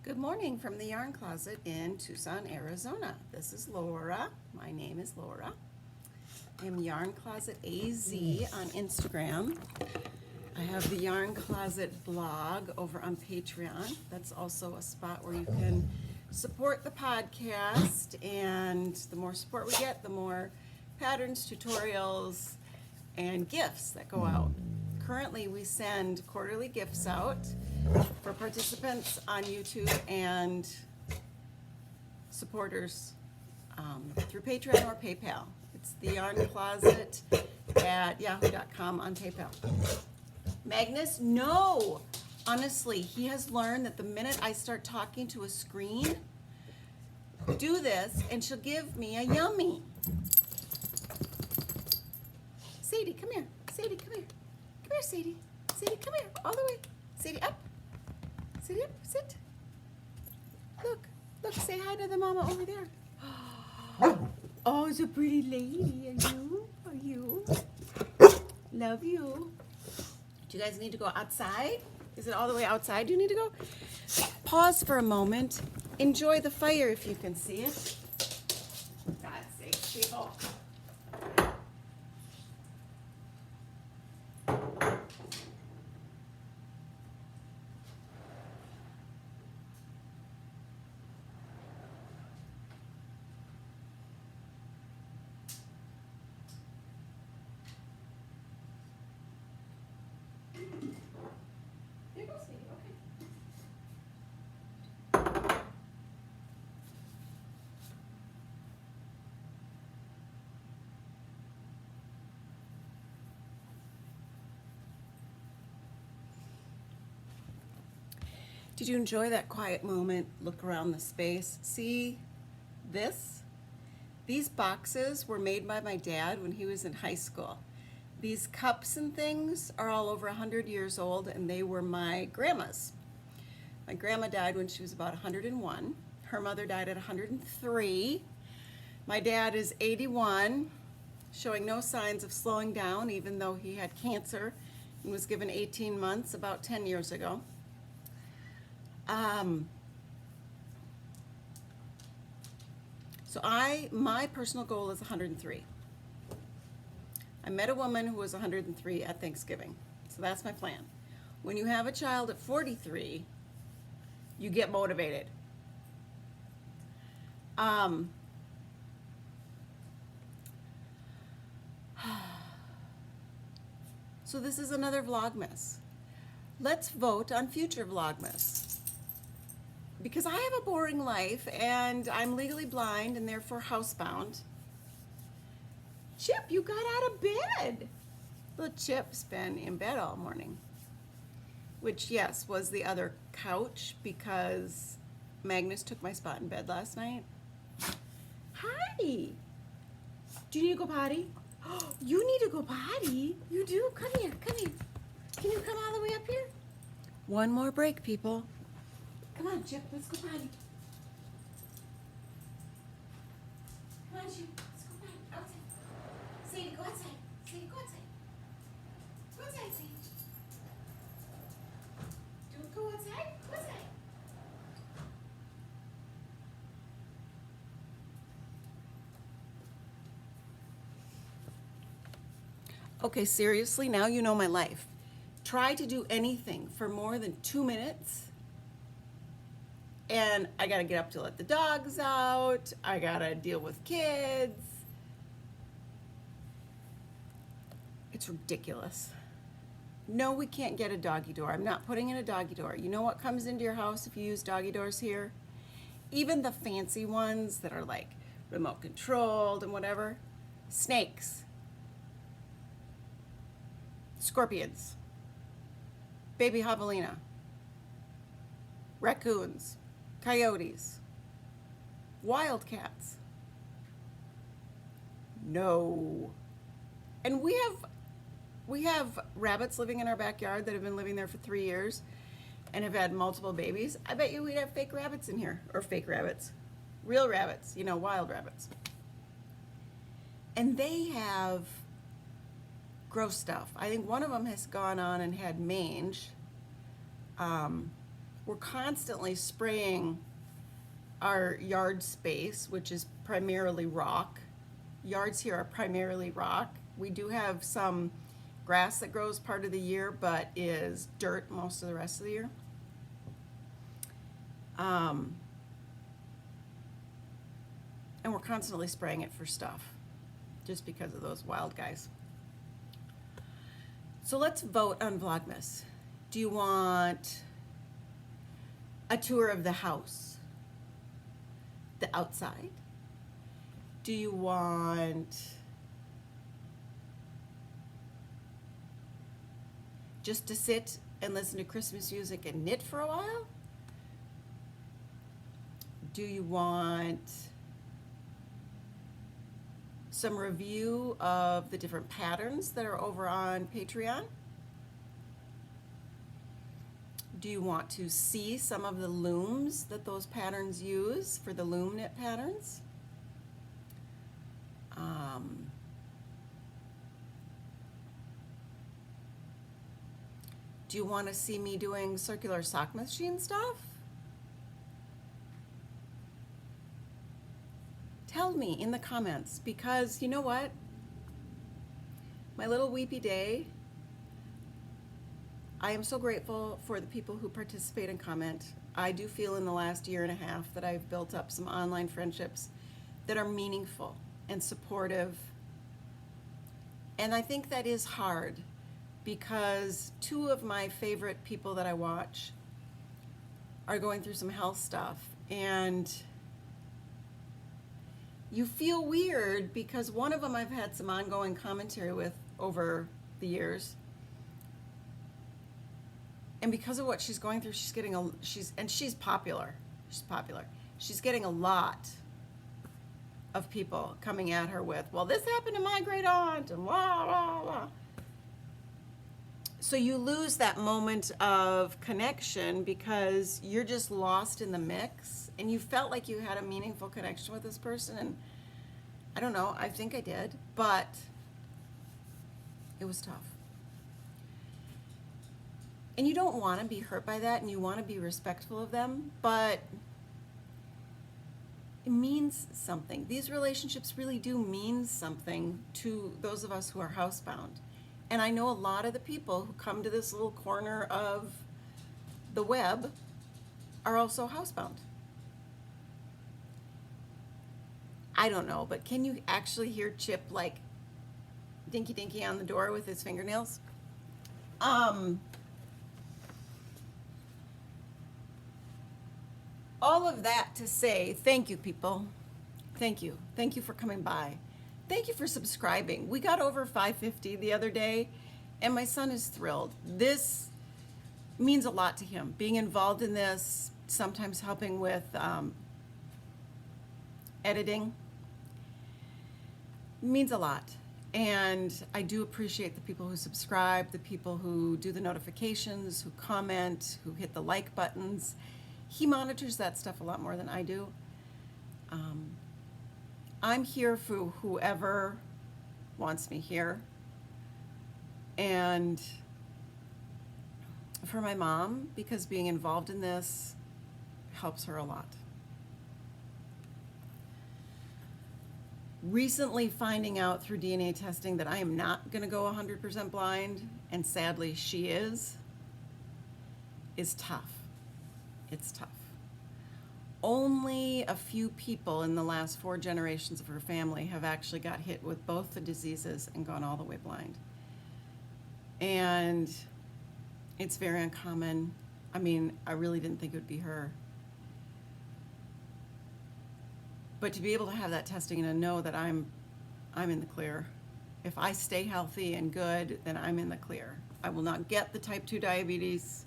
Good morning from the Yarn Closet in Tucson, Arizona. This is Laura. My name is Laura. I am Yarn Closet AZ on Instagram. I have the Yarn Closet blog over on Patreon. That's also a spot where you can support the podcast, and the more support we get, the more patterns, tutorials, and gifts that go out. Currently, we send quarterly gifts out for participants on YouTube and supporters through Patreon or PayPal. It's TheYarnCloset at yahoo.com on PayPal. Magnus, no! Honestly, he has learned that the minute I start talking to a screen, do this, and she'll give me a yummy. Sadie, come here. Sadie, come here. Come here, Sadie. Sadie, come here. All the way. Sadie, up. Sadie, up. Sit. Look. Look, say hi to the mama over there. Oh, it's a pretty lady. Are you? Love you. Do you guys need to go outside? Is it all the way outside you need to go? Pause for a moment. Enjoy the fire if you can see it. God's sake, people. Did you enjoy that quiet moment? Look around the space. See this? These boxes were made by my dad when he was in high school. These cups and things are all over 100 years old, and they were my grandma's. My grandma died when she was about 101. Her mother died at 103. My dad is 81, showing no signs of slowing down, even though he had cancer and was given 18 months about 10 years ago. So my personal goal is 103. I met a woman who was 103 at Thanksgiving. So that's my plan. When you have a child at 43, you get motivated. So this is another Vlogmas. Let's vote on future Vlogmas. Because I have a boring life and I'm legally blind and therefore housebound. Chip, you got out of bed. Little Chip's been in bed all morning. Which, yes, was the other couch because Magnus took my spot in bed last night. Hi. Do you need to go potty? You need to go potty? You do? Come here, come here. Can you come all the way up here? One more break, people. Come on, Chip, let's go potty. Come on, Chip, let's go potty. Outside. Sadie, go outside. Sadie, go outside. Go outside, Sadie. Don't go outside. Go outside. Okay, seriously, now you know my life. Try to do anything for more than 2 minutes. And I gotta get up to let the dogs out. I gotta deal with kids. It's ridiculous. No, we can't get a doggy door. I'm not putting in a doggy door. You know what comes into your house if you use doggy doors here? Even the fancy ones that are like remote controlled and whatever. Snakes. Scorpions. Baby javelina. Raccoons. Coyotes, wildcats. No. And we have rabbits living in our backyard that have been living there for 3 years and have had multiple babies. I bet you we'd have fake rabbits in here, or fake rabbits, real rabbits, wild rabbits. And they have gross stuff. I think one of them has gone on and had mange. we're constantly spraying our yard space, which is primarily rock. Yards here are primarily rock. We do have some grass that grows part of the year, but is dirt most of the rest of the year. And we're constantly spraying it for stuff, just because of those wild guys. So let's vote on Vlogmas. Do you want a tour of the house? The outside? Do you want just to sit and listen to Christmas music and knit for a while? Do you want some review of the different patterns that are over on Patreon? Do you want to see some of the looms that those patterns use for the loom knit patterns? Do you want to see me doing circular sock machine stuff? Tell me in the comments, because you know what? My little weepy day, I am so grateful for the people who participate and comment. I do feel in the last year and a half that I've built up some online friendships that are meaningful and supportive. And I think that is hard, because two of my favorite people that I watch are going through some health stuff, and you feel weird because one of them I've had some ongoing commentary with over the years, and because of what she's going through, she's popular. She's popular. She's getting a lot of people coming at her with, well, this happened to my great aunt, and blah blah blah. So you lose that moment of connection because you're just lost in the mix, and you felt like you had a meaningful connection with this person, and I don't know, I think I did, but it was tough. And you don't want to be hurt by that, and you want to be respectful of them, but it means something. These relationships really do mean something to those of us who are housebound. And I know a lot of the people who come to this little corner of the web are also housebound. I don't know, but can you actually hear Chip like dinky dinky on the door with his fingernails? All of that to say, thank you, people. Thank you. Thank you for coming by. Thank you for subscribing. We got over 550 the other day, and my son is thrilled. This means a lot to him. Being involved in this, sometimes helping with editing, means a lot. And I do appreciate the people who subscribe, the people who do the notifications, who comment, who hit the like buttons. He monitors that stuff a lot more than I do. I'm here for whoever wants me here. And for my mom, because being involved in this helps her a lot. Recently finding out through DNA testing that I am not going to go 100% blind, and sadly she is tough. It's tough. Only a few people in the last 4 generations of her family have actually got hit with both the diseases and gone all the way blind. And it's very uncommon. I mean, I really didn't think it would be her. But to be able to have that testing and to know that I'm in the clear. If I stay healthy and good, then I'm in the clear. I will not get the type 2 diabetes.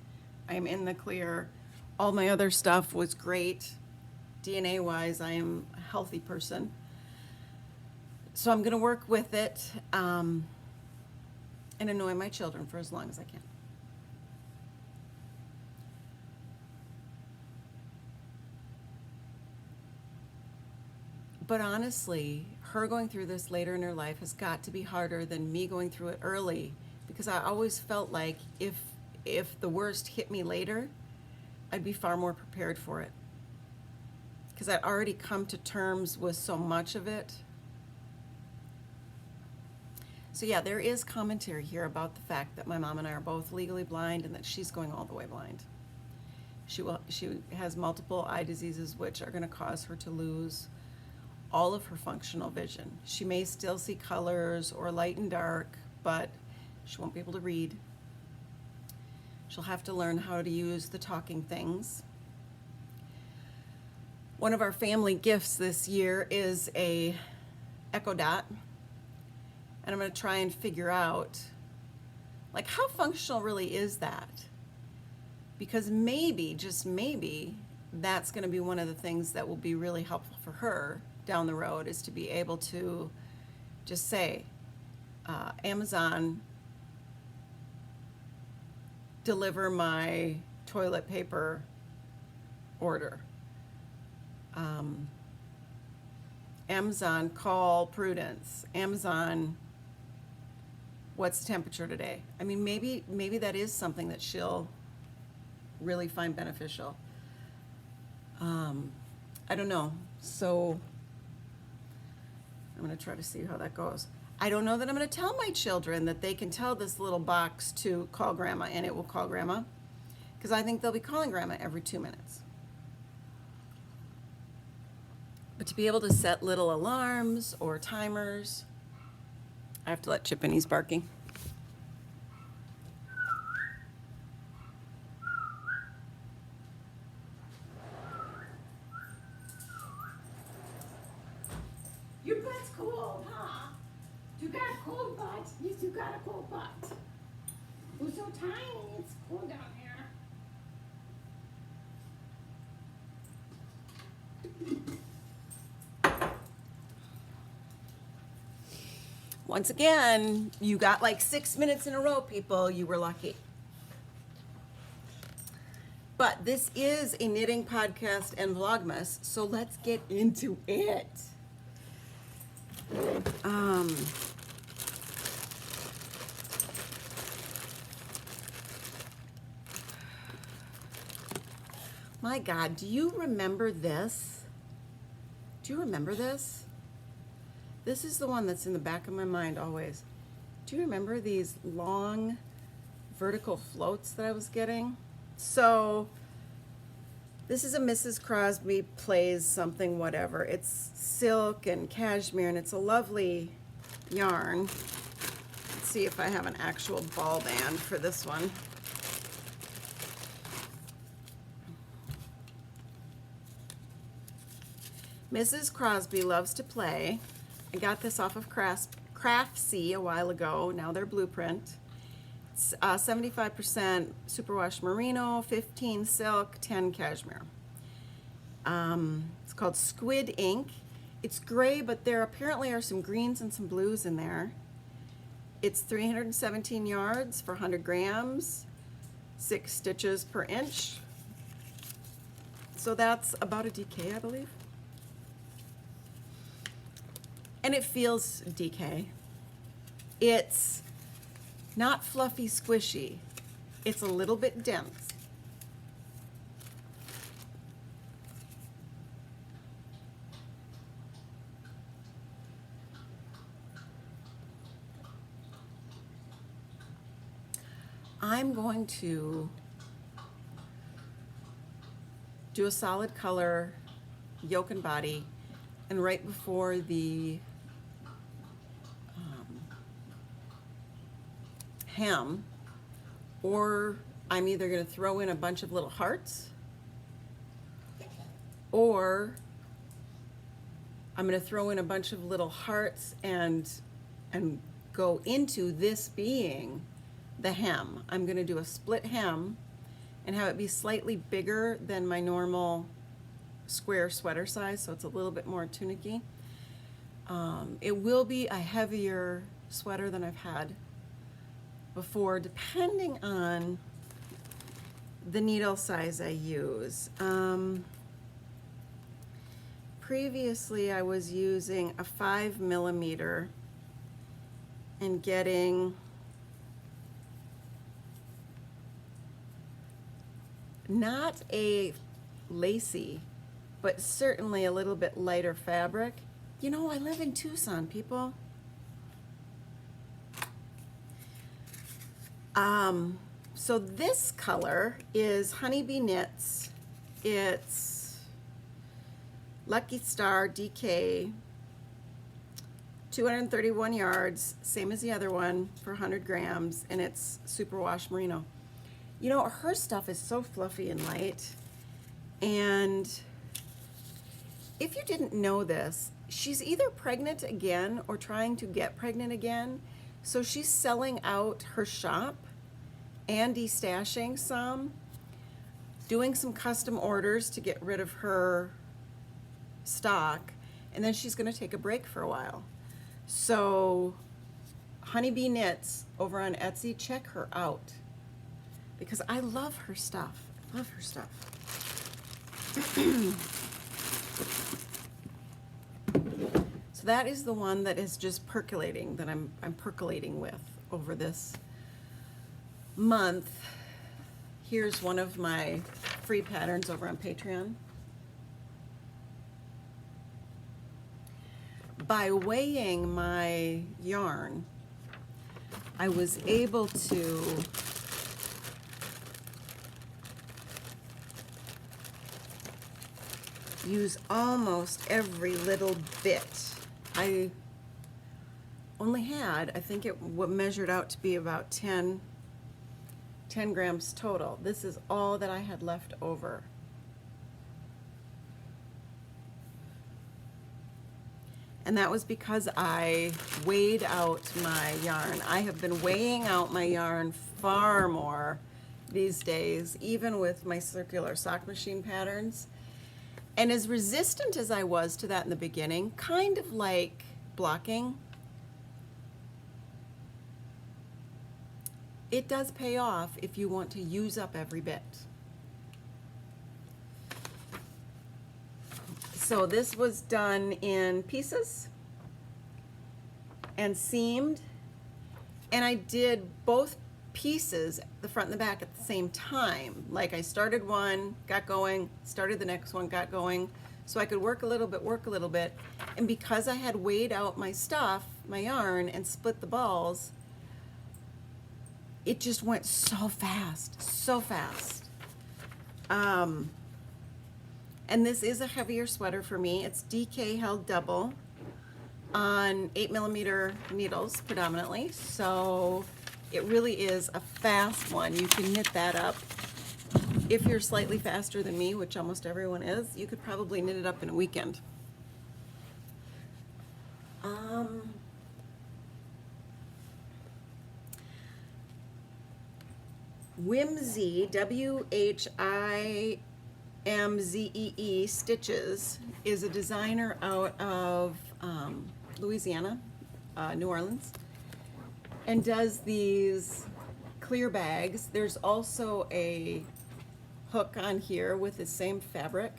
I am in the clear. All my other stuff was great. DNA-wise, I am a healthy person. So I'm going to work with it and annoy my children for as long as I can. But honestly, her going through this later in her life has got to be harder than me going through it early, because I always felt like if the worst hit me later, I'd be far more prepared for it. Because I'd already come to terms with so much of it. So yeah, there is commentary here about the fact that my mom and I are both legally blind and that she's going all the way blind. She has multiple eye diseases which are going to cause her to lose all of her functional vision. She may still see colors or light and dark, but she won't be able to read. She'll have to learn how to use the talking things. One of our family gifts this year is a Echo Dot. And I'm going to try and figure out, like, how functional really is that? Because maybe, just maybe, that's going to be one of the things that will be really helpful for her down the road, is to be able to just say, Amazon, deliver my toilet paper order. Amazon, call Prudence. Amazon, what's the temperature today? I mean, maybe that is something that she'll really find beneficial. I don't know. So I'm going to try to see how that goes. I don't know that I'm going to tell my children that they can tell this little box to call grandma and it will call grandma, because I think they'll be calling grandma every 2 minutes. But to be able to set little alarms or timers, I have to let Chip in, he's barking. Your butt's cold, huh? You got a cold butt? Yes, you got a cold butt. You're so tiny, it's cold down here. Once again, you got like 6 minutes in a row, people. You were lucky. But this is a knitting podcast and Vlogmas, so let's get into it. My God, do you remember this? Do you remember this? This is the one that's in the back of my mind always. Do you remember these long vertical floats that I was getting? So this is a Mrs. Crosby Plays Something Whatever. It's silk and cashmere, and it's a lovely yarn. Let's see if I have an actual ball band for this one. Mrs. Crosby Loves to Play. I got this off of Craftsy a while ago. Now they're Blueprint. It's 75% superwash merino, 15 silk, 10 cashmere. It's called Squid Ink. It's gray, but there apparently are some greens and some blues in there. It's 317 yards for 100 grams, 6 stitches per inch. So that's about a DK, I believe. And it feels DK. It's not fluffy, squishy. It's a little bit dense. I'm going to do a solid color yoke and body, and right before the hem, or I'm either going to throw in a bunch of little hearts, or I'm going to throw in a bunch of little hearts and go into this being the hem. I'm going to do a split hem and have it be slightly bigger than my normal square sweater size, so it's a little bit more tunicky. It will be a heavier sweater than I've had before, depending on the needle size I use. Previously I was using a 5mm and getting not a lacy, but certainly a little bit lighter fabric. You know, I live in Tucson, people. So this color is Honeybee Knits. It's Lucky Star DK, 231 yards, same as the other one for 100 grams, and it's superwash merino. You know, her stuff is so fluffy and light, and if you didn't know this, she's either pregnant again or trying to get pregnant again, so she's selling out her shop and destashing some, doing some custom orders to get rid of her stock, and then she's going to take a break for a while. So Honeybee Knits over on Etsy, check her out, because I love her stuff. I love her stuff. So that is the one that is just percolating, that I'm percolating with over this month. Here's one of my free patterns over on Patreon. By weighing my yarn, I was able to use almost every little bit. I only had, I think it measured out to be about 10 grams total. This is all that I had left over. And that was because I weighed out my yarn. I have been weighing out my yarn far more these days, even with my circular sock machine patterns. And as resistant as I was to that in the beginning, kind of like blocking, it does pay off if you want to use up every bit. So this was done in pieces and seamed, and I did both pieces, the front and the back, at the same time. Like I started one, got going, started the next one, got going, so I could work a little bit, and because I had weighed out my stuff, my yarn, and split the balls, it just went so fast, so fast. And this is a heavier sweater for me. It's DK held double on 8mm needles predominantly, so it really is a fast one. You can knit that up. If you're slightly faster than me, which almost everyone is, you could probably knit it up in a weekend. Whimsy, WHIMZEE Stitches, is a designer out of Louisiana, New Orleans, and does these clear bags. There's also a hook on here with the same fabric.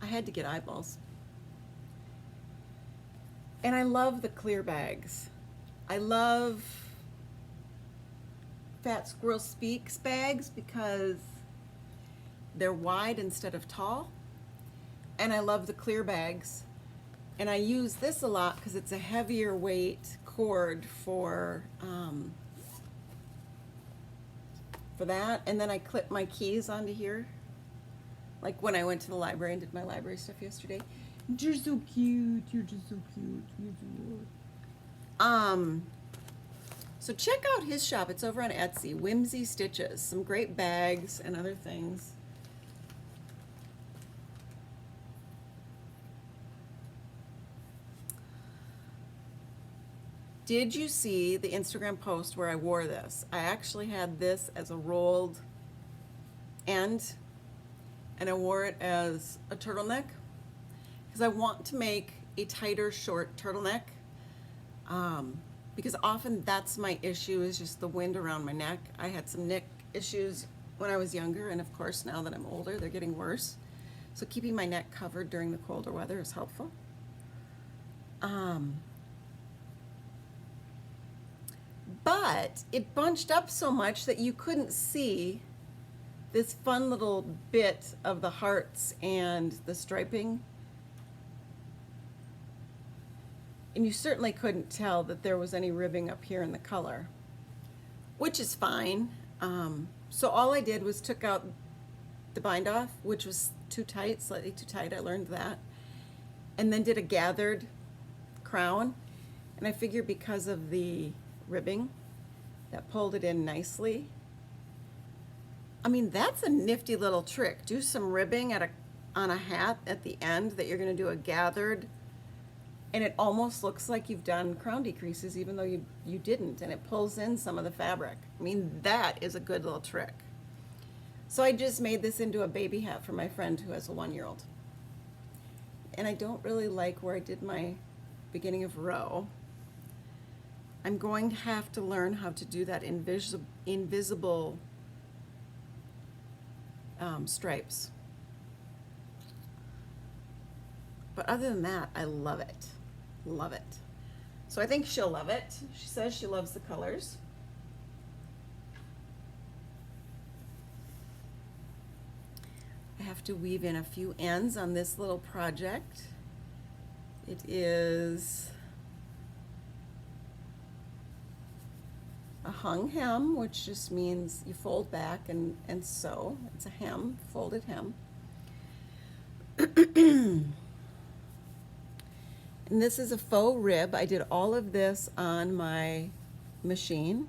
I had to get eyeballs. And I love the clear bags. I love Fat Squirrel Speaks bags because they're wide instead of tall. And I love the clear bags. And I use this a lot because it's a heavier weight cord for that. And then I clip my keys onto here. Like when I went to the library and did my library stuff yesterday. You're so cute. You're just so cute. You're so... So check out his shop. It's over on Etsy. Whimsy Stitches. Some great bags and other things. Did you see the Instagram post where I wore this? I actually had this as a rolled end, and I wore it as a turtleneck because I want to make a tighter, short turtleneck. Because often that's my issue, is just the wind around my neck. I had some neck issues when I was younger, and of course now that I'm older, they're getting worse. So keeping my neck covered during the colder weather is helpful. But it bunched up so much that you couldn't see this fun little bit of the hearts and the striping. And you certainly couldn't tell that there was any ribbing up here in the color, which is fine. So all I did was took out the bind off, which was too tight, slightly too tight, I learned that, and then did a gathered crown. And I figure because of the ribbing, that pulled it in nicely. I mean, that's a nifty little trick. Do some ribbing on a hat at the end that you're going to do a gathered, and it almost looks like you've done crown decreases even though you didn't, and it pulls in some of the fabric. I mean, that is a good little trick. So I just made this into a baby hat for my friend who has a 1-year-old. And I don't really like where I did my beginning of row. I'm going to have to learn how to do that invisible stripes. But other than that, I love it. Love it. So I think she'll love it. She says she loves the colors. I have to weave in a few ends on this little project. It is a hung hem, which just means you fold back and sew. It's a hem, folded hem. And this is a faux rib. I did all of this on my machine.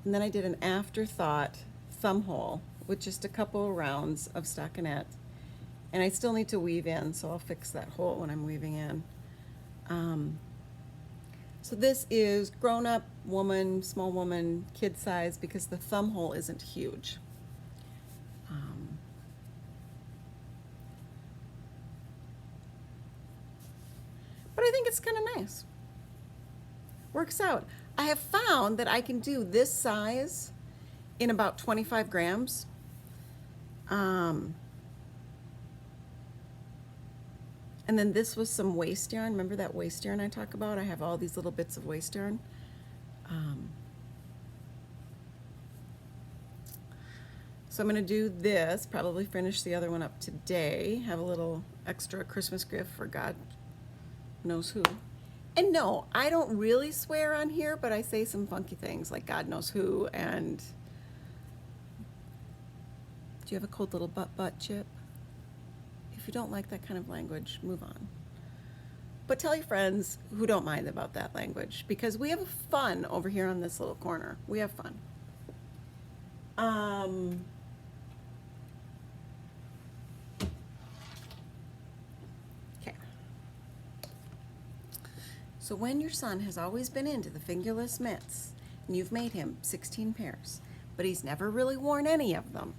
And then I did an afterthought thumb hole with just a couple of rounds of stockinette. And I still need to weave in, so I'll fix that hole when I'm weaving in. So this is grown-up woman, small woman, kid size, because the thumb hole isn't huge. But I think it's kind of nice. Works out. I have found that I can do this size in about 25 grams. And then this was some waste yarn. Remember that waste yarn I talk about? I have all these little bits of waste yarn. So I'm going to do this, probably finish the other one up today, have a little extra Christmas gift for God knows who. And no, I don't really swear on here, but I say some funky things like God knows who and do you have a cold little butt, Chip? If you don't like that kind of language, move on. But tell your friends who don't mind about that language, because we have fun over here on this little corner. We have fun. Okay. So when your son has always been into the fingerless mitts, and you've made him 16 pairs, but he's never really worn any of them,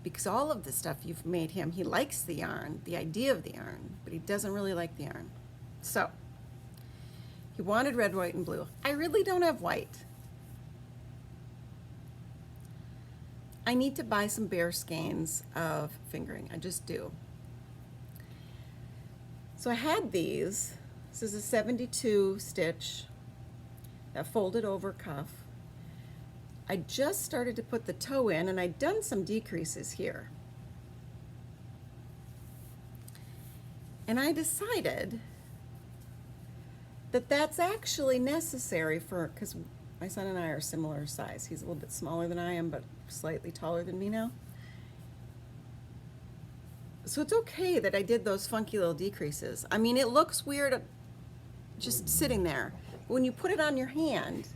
because all of the stuff you've made him, he likes the yarn, the idea of the yarn, but he doesn't really like the yarn. So, he wanted red, white, and blue. I really don't have white. I need to buy some bare skeins of fingering. I just do. So I had these. This is a 72 stitch that folded over cuff. I just started to put the toe in, and I'd done some decreases here. And I decided that that's actually necessary for, because my son and I are similar size. He's a little bit smaller than I am, but slightly taller than me now. So it's okay that I did those funky little decreases. I mean, it looks weird just sitting there. But when you put it on your hand,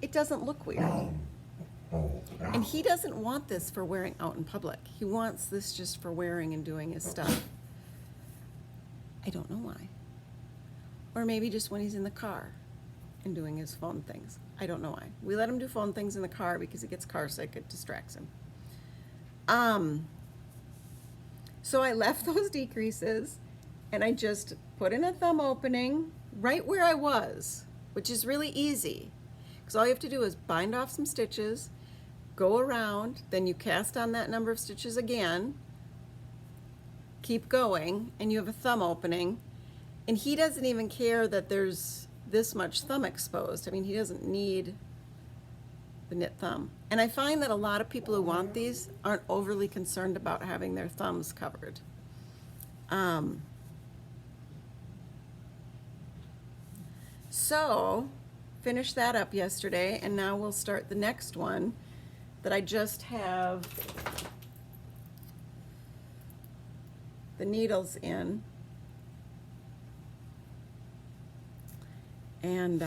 it doesn't look weird. And he doesn't want this for wearing out in public. He wants this just for wearing and doing his stuff. I don't know why. Or maybe just when he's in the car and doing his phone things. I don't know why. We let him do phone things in the car because he gets car sick. It distracts him. So I left those decreases and I just put in a thumb opening right where I was, which is really easy. Because all you have to do is bind off some stitches, go around, then you cast on that number of stitches again, keep going, and you have a thumb opening. And he doesn't even care that there's this much thumb exposed. I mean, he doesn't need the knit thumb. And I find that a lot of people who want these aren't overly concerned about having their thumbs covered. So, finished that up yesterday, and now we'll start the next one that I just have the needles in. And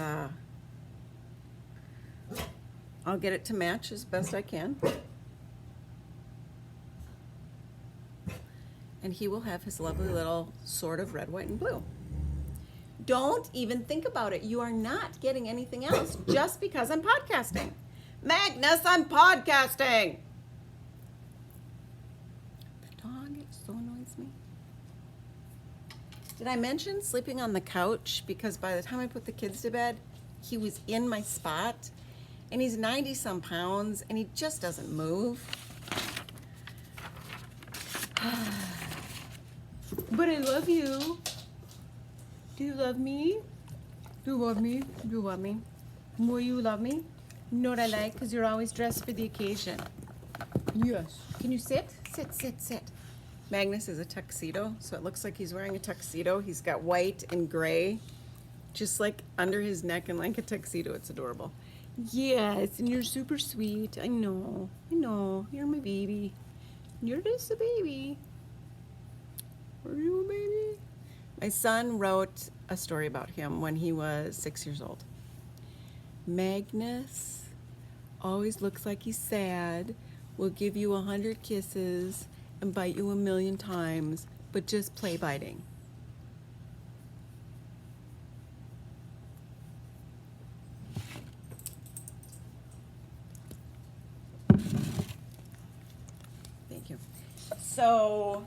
I'll get it to match as best I can. And he will have his lovely little sword of red, white, and blue. Don't even think about it. You are not getting anything else just because I'm podcasting. Magnus, I'm podcasting. The dog so annoys me. Did I mention sleeping on the couch? Because by the time I put the kids to bed, he was in my spot. And he's 90-some pounds, and he just doesn't move. But I love you. Do you love me? Do you love me? Do you love me? Will you love me? You know what I like? Because you're always dressed for the occasion. Yes. Can you sit? Sit, sit, sit. Magnus is a tuxedo, so it looks like he's wearing a tuxedo. He's got white and gray, just like under his neck and like a tuxedo. It's adorable. Yes, and you're super sweet. I know. I know. You're my baby. You're just a baby. Are you a baby? My son wrote a story about him when he was 6 years old. Magnus always looks like he's sad, will give you 100 kisses and bite you 1,000,000 times, but just play biting. Thank you. So,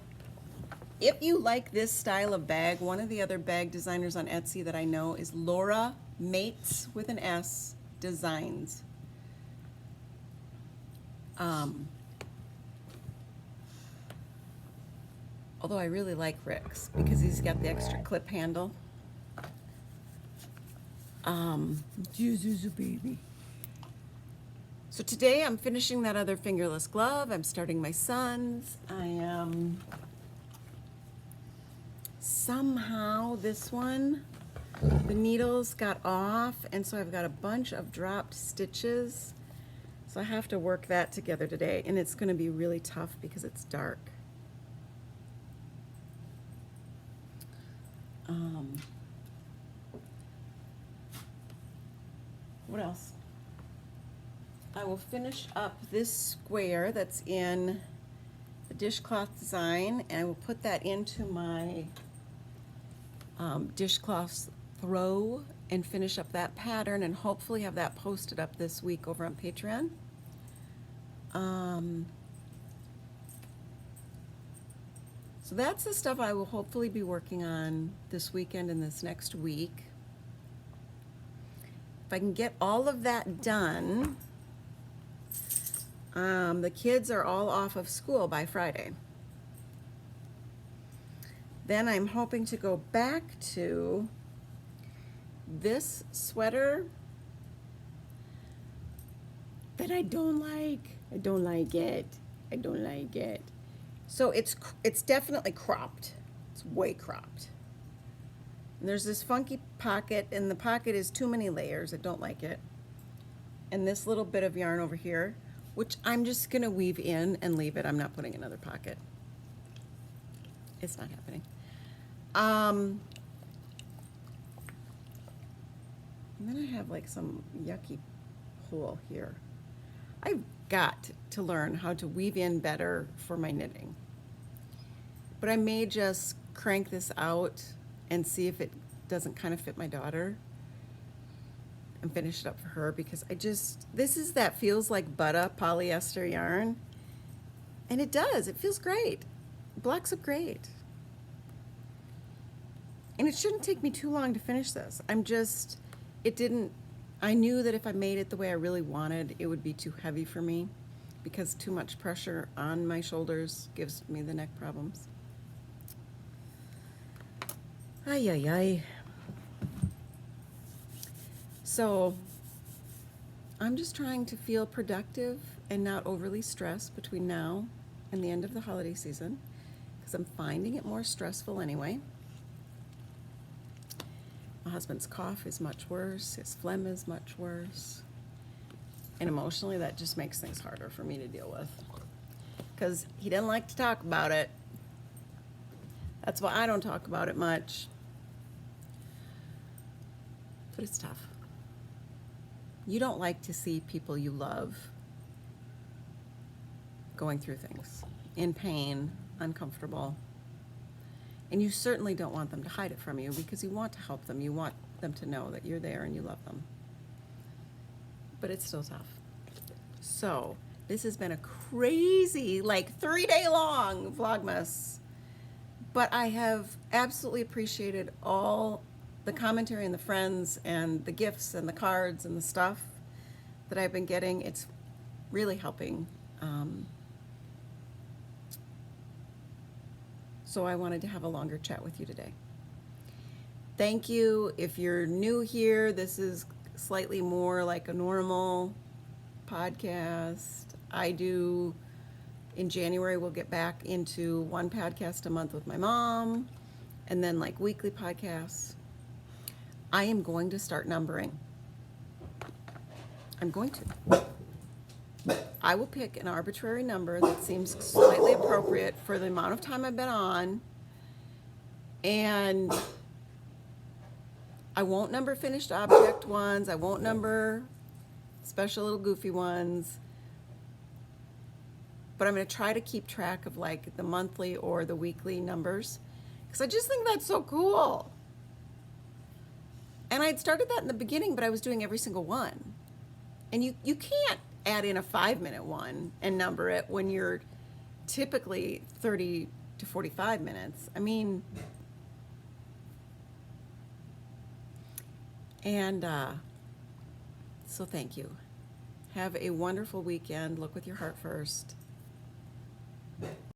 if you like this style of bag, one of the other bag designers on Etsy that I know is Laura Mates with an S Designs. Although I really like Rick's because he's got the extra clip handle. Jesus, baby. So today I'm finishing that other fingerless glove. I'm starting my son's. I am somehow this one, the needles got off, and so I've got a bunch of dropped stitches. So I have to work that together today, and it's going to be really tough because it's dark. What else? I will finish up this square that's in the dishcloth design, and I will put that into my dishcloth throw and finish up that pattern and hopefully have that posted up this week over on Patreon. So that's the stuff I will hopefully be working on this weekend and this next week. If I can get all of that done, the kids are all off of school by Friday. Then I'm hoping to go back to this sweater that I don't like. I don't like it. I don't like it. So it's definitely cropped. It's way cropped. And there's this funky pocket, and the pocket is too many layers. I don't like it. And this little bit of yarn over here, which I'm just gonna weave in and leave it. I'm not putting another pocket. It's not happening. And then I have like some yucky hole here. I've got to learn how to weave in better for my knitting. But I may just crank this out and see if it doesn't kind of fit my daughter and finish it up for her, because this is that feels like butter polyester yarn. And it does, it feels great. It blocks up great. And it shouldn't take me too long to finish this. I knew that if I made it the way I really wanted, it would be too heavy for me, because too much pressure on my shoulders gives me the neck problems. Ay, ay, ay. So I'm just trying to feel productive and not overly stressed between now and the end of the holiday season, because I'm finding it more stressful anyway. My husband's cough is much worse. His phlegm is much worse. And emotionally, that just makes things harder for me to deal with, because he doesn't like to talk about it. That's why I don't talk about it much. But it's tough. You don't like to see people you love going through things, in pain, uncomfortable. And you certainly don't want them to hide it from you, because you want to help them. You want them to know that you're there and you love them. But it's still tough. So this has been a crazy, like 3-day long Vlogmas. But I have absolutely appreciated all the commentary and the friends and the gifts and the cards and the stuff that I've been getting. It's really helping. So I wanted to have a longer chat with you today. Thank you. If you're new here, this is slightly more like a normal podcast. In January, we'll get back into one podcast a month with my mom, and then like weekly podcasts. I am going to start numbering. I'm going to. I will pick an arbitrary number that seems slightly appropriate for the amount of time I've been on, and I won't number finished object ones. I won't number special little goofy ones, but I'm going to try to keep track of like the monthly or the weekly numbers, because I just think that's so cool. And I had started that in the beginning, but I was doing every single one. And you can't add in a 5-minute one and number it when you're typically 30 to 45 minutes. I mean, and so thank you. Have a wonderful weekend. Look with your heart first.